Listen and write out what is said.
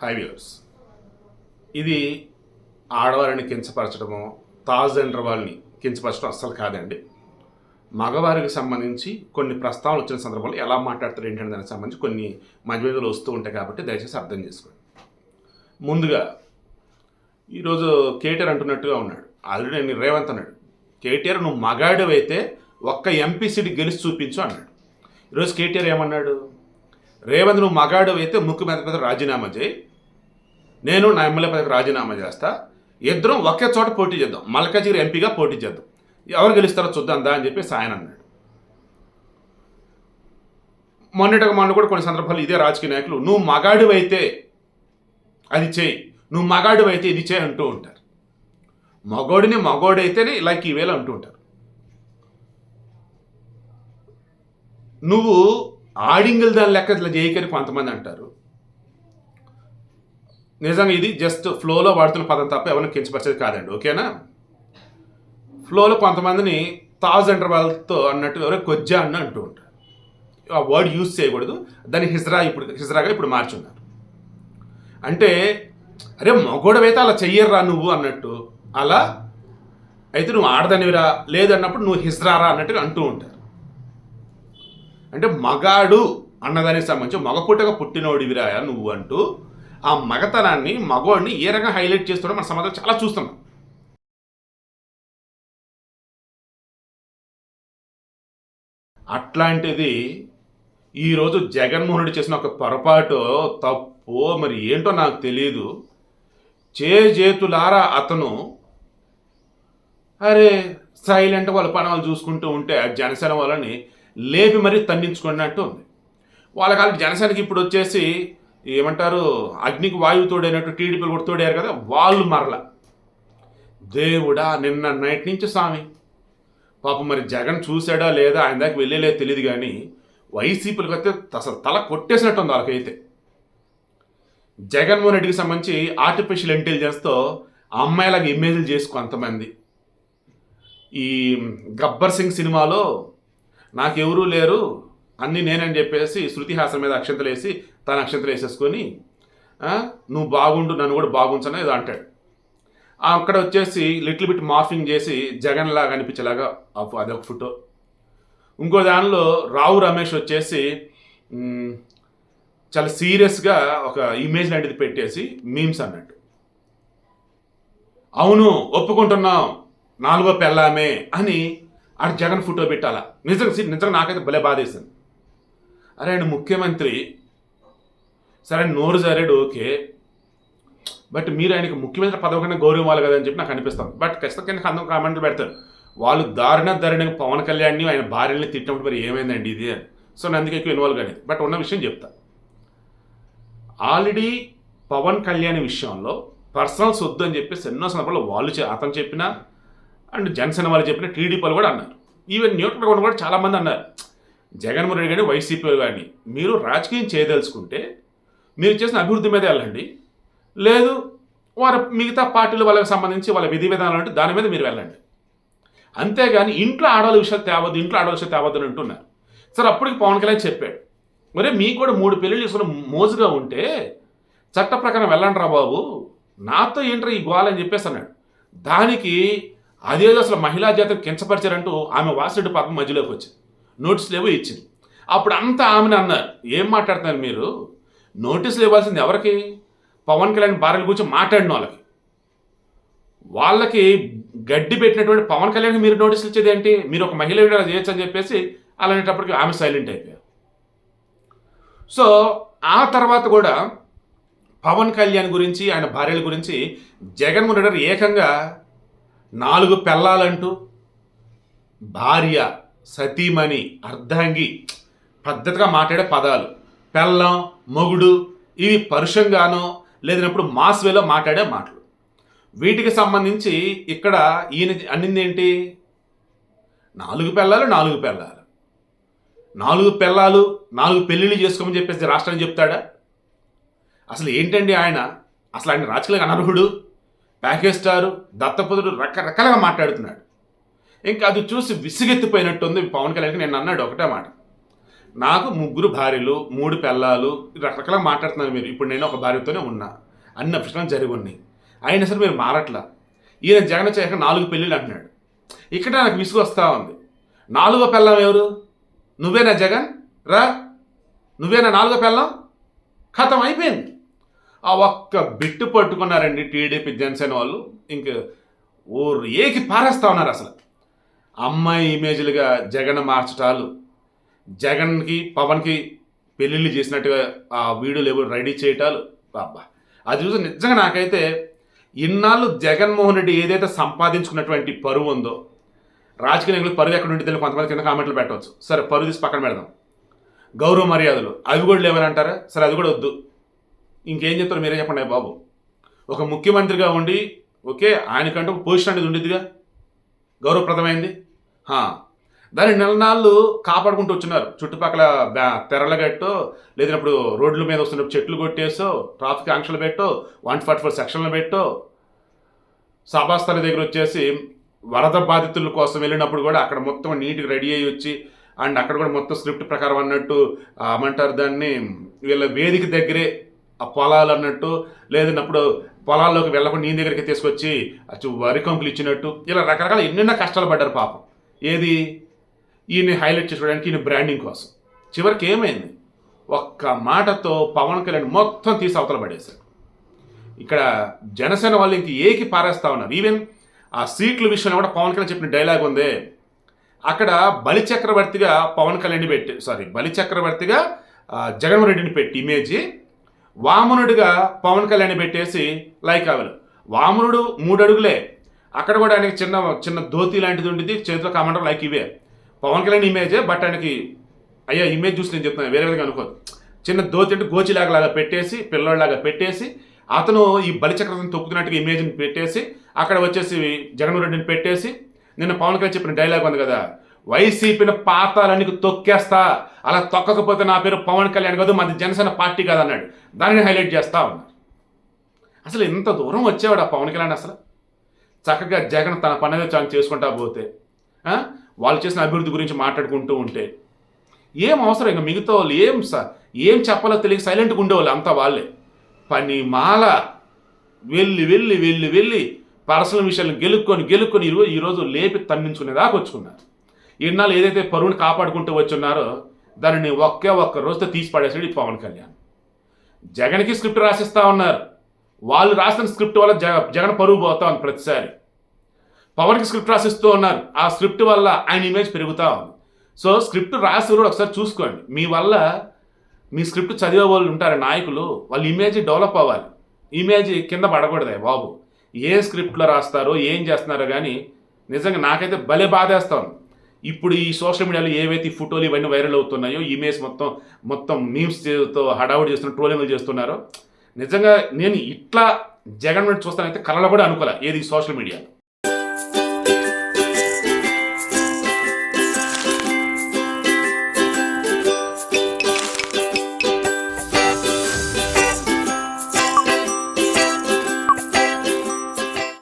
5 years ఇది ఆడవారిని కించపరచడము, తాజెండర్ వాళ్ళని కించపరచడం అస్సలు కాదండి. మగవారికి సంబంధించి కొన్ని ప్రస్తావనలు వచ్చిన సందర్భంలో ఎలా మాట్లాడతారు ఏంటంటే దానికి సంబంధించి కొన్ని మధ్యలో వస్తూ ఉంటాయి కాబట్టి దయచేసి అర్థం చేసుకోండి. ముందుగా ఈరోజు కేటీఆర్ అంటున్నట్టుగా ఉన్నాడు, ఆల్రెడీ నేను రేవంత్ అన్నాడు, కేటీఆర్ నువ్వు మగాడు అయితే ఒక్క ఎంపీ సీట్ గెలిచి చూపించు అన్నాడు. ఈరోజు కేటీఆర్ ఏమన్నాడు, రేవంత్ నువ్వు మగాడు అయితే ముక్కు మీద రాజీనామా చేయి, నేను నా ఎమ్మెల్యే పదవికి రాజీనామా చేస్తా, ఇద్దరం ఒకే చోట పోటీ చేద్దాం, మల్కాజిగిరి ఎంపీగా పోటీ చేద్దాం, ఎవరు గెలుస్తారో చూద్దాం దా అని చెప్పేసి ఆయన అన్నాడు. మొన్న కూడా కొన్ని సందర్భాలు ఇదే రాజకీయ నాయకులు నువ్వు మగాడు అయితే అది చేయి, నువ్వు మగాడు అయితే ఇది చేయి అంటూ ఉంటారు. మగోడైతేనే ఇలా ఈవేళ అంటూ ఉంటారు. నువ్వు ఆడింగిల్ దాని లెక్క ఇట్లా చేయకని కొంతమంది అంటారు. నిజంగా ఇది జస్ట్ ఫ్లోలో వాడుతున్న పదం తప్ప ఎవరిని కించపరిచేది కాదండి, ఓకేనా? ఫ్లోలో కొంతమందిని తాజెండర్ వాళ్ళతో అన్నట్టు ఎవరో కొజ్జా అన్న అంటూ ఉంటారు. ఆ వర్డ్ యూజ్ చేయకూడదు, దాన్ని హిజ్రాగా ఇప్పుడు మార్చున్నారు. అంటే అరే మగోడవైతే అలా చెయ్యర్రా నువ్వు అన్నట్టు, అలా అయితే నువ్వు ఆడదనివిరా లేదన్నప్పుడు నువ్వు హిజ్రారా అన్నట్టుగా అంటూ ఉంటారు. అంటే మగాడు అన్నదానికి సంబంధించి మగపుట్టగా పుట్టినోడివిరా నువ్వు అంటూ ఆ మగతనాన్ని మగోడిని ఏ రకంగా హైలైట్ చేస్తున్నాడో మన సమాజంలో చాలా చూస్తున్నాం. అట్లాంటిది ఈరోజు జగన్మోహన్ రెడ్డి చేసిన ఒక పొరపాటు తప్పు మరి ఏంటో నాకు తెలియదు, చేతులారా అతను అరే సైలెంట్ వాళ్ళ పనులు చూసుకుంటూ ఉంటే జనసేన వాళ్ళని లేపి మరీ తండించుకున్నట్టు ఉంది. వాళ్ళకి జనసేనకి ఇప్పుడు వచ్చేసి ఏమంటారు అగ్నికి వాయువు తోడైనట్టు టీడీపీలు కూడా తోడారు కదా, వాళ్ళు మరల దేవుడా నిన్న నైట్ నుంచి స్వామి పాపం మరి జగన్ చూసాడా లేదా ఆయన దాకా వెళ్ళలేదు తెలియదు, కానీ వైసీపీలకు అయితే అసలు తల కొట్టేసినట్టు ఉంది వాళ్ళకైతే. జగన్మోహన్ రెడ్డికి సంబంధించి ఆర్టిఫిషియల్ ఇంటెలిజెన్స్తో అమ్మాయిలాగా ఇమేజ్లు చేసి కొంతమంది ఈ గబ్బర్ సింగ్ సినిమాలో నాకెవరూ లేరు అన్నీ నేనని చెప్పేసి శృతి హాసన్ మీద అక్షంతలు వేసి తన అక్షంతలు వేసేసుకొని నువ్వు బాగుండు నన్ను కూడా బాగుంచని ఏదో అంటాడు. అక్కడ వచ్చేసి లిటిల్ బిట్ మార్ఫింగ్ చేసి జగన్ లాగా అనిపించేలాగా అదొక ఫోటో. ఇంకో దానిలో రావు రమేష్ వచ్చేసి చాలా సీరియస్గా ఒక ఇమేజ్ లాంటిది పెట్టేసి మీమ్స్ అన్నట్టు. అవును ఒప్పుకుంటున్నాం 4వ పెళ్ళామే అని ఆడ జగన్ ఫోటో పెట్టాలా. నిజంగా నాకైతే భలే బాధేసింది. అరే ఆయన ముఖ్యమంత్రి, సరే నోరు జారాడు ఓకే, బట్ మీరు ఆయనకి ముఖ్యమంత్రి పదవి కన్నా గౌరవం ఇవ్వాలి కదా అని చెప్పి నాకు అనిపిస్తాం. బట్ ఖచ్చితంగా అందరూ కామెంట్లు పెడతారు వాళ్ళు దారుణంగా పవన్ కళ్యాణ్ని ఆయన భార్యని తిట్టినప్పుడు మరి ఏమైందండి ఇది అని. సో నేను అందుకే ఎక్కువ ఇన్వాల్వ్ కాలేదు. బట్ ఉన్న విషయం చెప్తా, ఆల్రెడీ పవన్ కళ్యాణ్ విషయంలో పర్సనల్స్ వద్దు అని చెప్పేసి ఎన్నో సందర్భాల్లో వాళ్ళు అతను చెప్పినా అండ్ జనసేన వాళ్ళు చెప్పిన టీడీపీలు కూడా అన్నారు. ఈవెన్ న్యూట్రల్ కూడా చాలామంది అన్నారు, జగన్మోహన్ రెడ్డి కానీ వైసీపీ కానీ మీరు రాజకీయం చేయదలుచుకుంటే మీరు చేసిన అభివృద్ధి మీద వెళ్ళండి, లేదు వారి మిగతా పార్టీల వాళ్ళకి సంబంధించి వాళ్ళ విధి విధానాలు అంటే దాని మీద మీరు వెళ్ళండి, అంతేగాని ఇంట్లో ఆడవాళ్ళ విషయాలు తేవద్దు అని అంటున్నారు. సరే అప్పటికి పవన్ కళ్యాణ్ చెప్పాడు, మరే మీకు కూడా 3 పెళ్ళిళ్ళు చేసుకుని మోజుగా ఉంటే చట్ట ప్రకారం వెళ్ళండి రా బాబు, నాతో ఏంట్రా ఈ గోల అని చెప్పేసి అన్నాడు. దానికి అదేదో అసలు మహిళా జాతిని కించపరిచారంటూ ఆమె వాసిరెడ్డి పాపం మధ్యలోకి వచ్చింది, నోటీసులు ఏవో ఇచ్చింది. అప్పుడు అంతా ఆమెను అన్నారు, ఏం మాట్లాడుతున్నారు మీరు, నోటీసులు ఇవ్వాల్సింది ఎవరికి, పవన్ కళ్యాణ్ భార్యల గురించి మాట్లాడిన వాళ్ళకి గడ్డి పెట్టినటువంటి పవన్ కళ్యాణ్కి మీరు నోటీసులు ఇచ్చేది ఏంటి, మీరు ఒక మహిళ చేయొచ్చు అని చెప్పేసి అలాంటప్పటికి ఆమె సైలెంట్ అయిపోయారు. సో ఆ తర్వాత కూడా పవన్ కళ్యాణ్ గురించి ఆయన భార్యల గురించి జగన్మోహన్ రెడ్డి ఏకంగా 4 పెళ్ళాలంటూ భార్య సతీమణి అర్ధాంగి పద్ధతిగా మాట్లాడే పదాలు పెళ్ళం మొగుడు ఇవి పరుషంగానో లేదన్నప్పుడు మాస్ వేలో మాట్లాడే మాటలు, వీటికి సంబంధించి ఇక్కడ ఈయన అన్నింది ఏంటి, 4 పెళ్ళాలు 4 పెళ్ళిళ్ళు చేసుకోమని చెప్పేసి రాష్ట్రానికి చెప్తాడా? అసలు ఏంటండి ఆయన రాజకీయంగా అనర్హుడు, ప్యాకేజ్ స్టారు, దత్తపుత్రుడు రకరకాలుగా మాట్లాడుతున్నాడు. ఇంకా అది చూసి విసిగెత్తిపోయినట్టుంది పవన్ కళ్యాణ్కి. నేను అన్నాడు ఒకటే మాట, నాకు 3 భార్యలు 3 పెళ్ళాలు రకరకాల మాట్లాడుతున్నారు మీరు. ఇప్పుడు నేను ఒక భార్యతోనే ఉన్నా, అన్ని విషయాలు జరిగి ఉన్నాయి, అయినా సరే మీరు మారట్లా. ఈయన జగన్ చేయక 4 పెళ్ళిళ్ళు అంటున్నాడు. ఇక్కడ నాకు విసుగు వస్తూ ఉంది. 4వ పెళ్ళం ఎవరు? నువ్వేనా జగన్? రా, నువ్వేనా 4వ పెళ్ళం? ఖతం అయిపోయింది. ఆ ఒక్క బిట్టు పట్టుకున్నారండి టీడీపీ జనసేన వాళ్ళు, ఇంక ఏకి పారేస్తా ఉన్నారు. అసలు అమ్మాయి ఇమేజ్లుగా జగన్ మార్చటాలు, జగన్కి పవన్కి పెళ్ళిళ్ళు చేసినట్టుగా ఆ వీడియోలు ఎవరు రెడీ చేయటాలు, బాబా అది చూసి నిజంగా నాకైతే ఇన్నాళ్ళు జగన్మోహన్ రెడ్డి ఏదైతే సంపాదించుకున్నటువంటి పరువు ఉందో, రాజకీయ నాయకులకు పరువు ఎక్కడ ఉంటుంది కొంతమంది కింద కామెంట్లు పెట్టవచ్చు. సరే పరువు తీసి పక్కన పెడదాం. గౌరవ మర్యాదలు అవి కూడా లేవని అంటారా? సరే అది కూడా వద్దు. ఇంకేం చెప్తారు మీరే చెప్పండి బాబు. ఒక ముఖ్యమంత్రిగా ఉండి ఓకే, ఆయనకంటూ ఒక పొజిషన్ అనేది ఉండేదిగా, గౌరవప్రదమైంది. దాన్ని నెలనాళ్ళు కాపాడుకుంటూ వచ్చినారు. చుట్టుపక్కల తెరలగట్టో, లేదన్నప్పుడు రోడ్ల మీద వస్తున్నప్పుడు చెట్లు కొట్టేసో, ట్రాఫిక్ ఆంక్షలు పెట్టో, 144 సెక్షన్లు పెట్టో, సభాస్థల దగ్గర వచ్చేసి వరద బాధితుల కోసం వెళ్ళినప్పుడు కూడా అక్కడ మొత్తం నీట్గా రెడీ అయ్యి వచ్చి, అండ్ అక్కడ కూడా మొత్తం స్క్రిప్ట్ ప్రకారం అన్నట్టు ఏమంటారు దాన్ని, వీళ్ళ వేదిక దగ్గరే ఆ పొలాలు అన్నట్టు, లేదన్నప్పుడు పొలాల్లోకి వెళ్ళకుండా నీ దగ్గరికి తీసుకొచ్చి వరి కంకులు ఇచ్చినట్టు, ఇలా రకరకాల ఎన్నెన్నో కష్టాలు పడ్డారు పాపం. ఏది ఈయన్ని హైలైట్ చేసుకోవడానికి, ఈయన బ్రాండింగ్ కోసం. చివరికి ఏమైంది? ఒక్క మాటతో పవన్ కళ్యాణ్ మొత్తం తీసి అవతల పడేశారు. ఇక్కడ జనసేన వాళ్ళు ఇంక ఏకి పారేస్తా ఉన్నారు. ఈవెన్ ఆ సీట్ల విషయంలో కూడా పవన్ కళ్యాణ్ చెప్పిన డైలాగ్ ఉంది. అక్కడ బలిచక్రవర్తిగా పవన్ కళ్యాణ్ బలిచక్రవర్తిగా జగన్మోహన్ రెడ్డిని పెట్టి ఇమేజ్, వామనుడిగా పవన్ కళ్యాణ్ పెట్టేసి లైక్ అవ్వలు. వామనుడు 3 అడుగులే, అక్కడ కూడా ఆయనకి చిన్న చిన్న ధోతి లాంటిది ఉండేది, చేతిలో కామంటారు లైక్ ఇవే. పవన్ కళ్యాణ్ ఇమేజే, బట్ ఆయనకి అయ్యా ఇమేజ్ చూసి నేను చెప్తున్నాను, వేరే విధంగా అనుకోదు. చిన్న ధోతి అంటే గోచిలాగా పెట్టేసి, పిల్లోడిలాగా పెట్టేసి, అతను ఈ బలిచక్రవర్తిని తొక్కుతున్నట్టుగా ఇమేజ్ని పెట్టేసి, అక్కడ వచ్చేసి జగన్మోహన్ రెడ్డిని పెట్టేసి, నిన్న పవన్ కళ్యాణ్ చెప్పిన డైలాగ్ ఉంది కదా, వైసీపీని పాతాలనికి తొక్కేస్తా, అలా తొక్కకపోతే నా పేరు పవన్ కళ్యాణ్ కాదు, మాది జనసేన పార్టీ కాదు అన్నాడు. దానిని హైలైట్ చేస్తా ఉన్నారు. అసలు ఇంత దూరం వచ్చేవాడు ఆ పవన్ కళ్యాణ్. అసలు చక్కగా జగన్ తన పని చేసుకుంటా పోతే, వాళ్ళు చేసిన అభివృద్ధి గురించి మాట్లాడుకుంటూ ఉంటే ఏం అవసరం? ఇంకా మిగతా వాళ్ళు ఏం చెప్పాలో తెలియక సైలెంట్గా ఉండేవాళ్ళు అంతా వాళ్ళే. పని మాల వెళ్ళి వెళ్ళి వెళ్ళి వెళ్ళి పర్సనల్ విషయాలను గెలుక్కొని ఈరోజు లేపి తన్నించుకునేదాకా వచ్చుకున్నారు. ఇన్నాళ్ళు ఏదైతే పరువుని కాపాడుకుంటూ వచ్చున్నారో దానిని ఒక్క రోజుతో తీసి పడేసాడు ఈ పవన్ కళ్యాణ్. జగన్కి స్క్రిప్ట్ రాసిస్తూ ఉన్నారు. వాళ్ళు రాసిన స్క్రిప్ట్ వల్ల జగన్ పరువు పోతా ఉంది ప్రతిసారి. పవన్కి స్క్రిప్ట్ రాసిస్తూ ఉన్నారు. ఆ స్క్రిప్ట్ వల్ల ఆయన ఇమేజ్ పెరుగుతూ ఉంది. సో స్క్రిప్ట్ రాసి కూడా ఒకసారి చూసుకోండి. మీ వల్ల మీ స్క్రిప్ట్ చదివే వాళ్ళు ఉంటారు నాయకులు, వాళ్ళ ఇమేజ్ డెవలప్ అవ్వాలి. ఇమేజ్ కింద పడకూడదే బాబు. ఏ స్క్రిప్ట్లో రాస్తారో ఏం చేస్తున్నారో కానీ నిజంగా నాకైతే భలే బాధేస్తాను. ఇప్పుడు ఈ సోషల్ మీడియాలో ఏవైతే ఫోటోలు ఇవన్నీ వైరల్ అవుతున్నాయో, ఇమేజ్ మొత్తం మీమ్స్తో హడావుడి చేస్తున్నారు, ట్రోలింగ్లు చేస్తున్నారో, నిజంగా నేను ఇట్లా జగన్ చూస్తానైతే కళలో కూడా అనుకోలే ఏది సోషల్ మీడియాలో.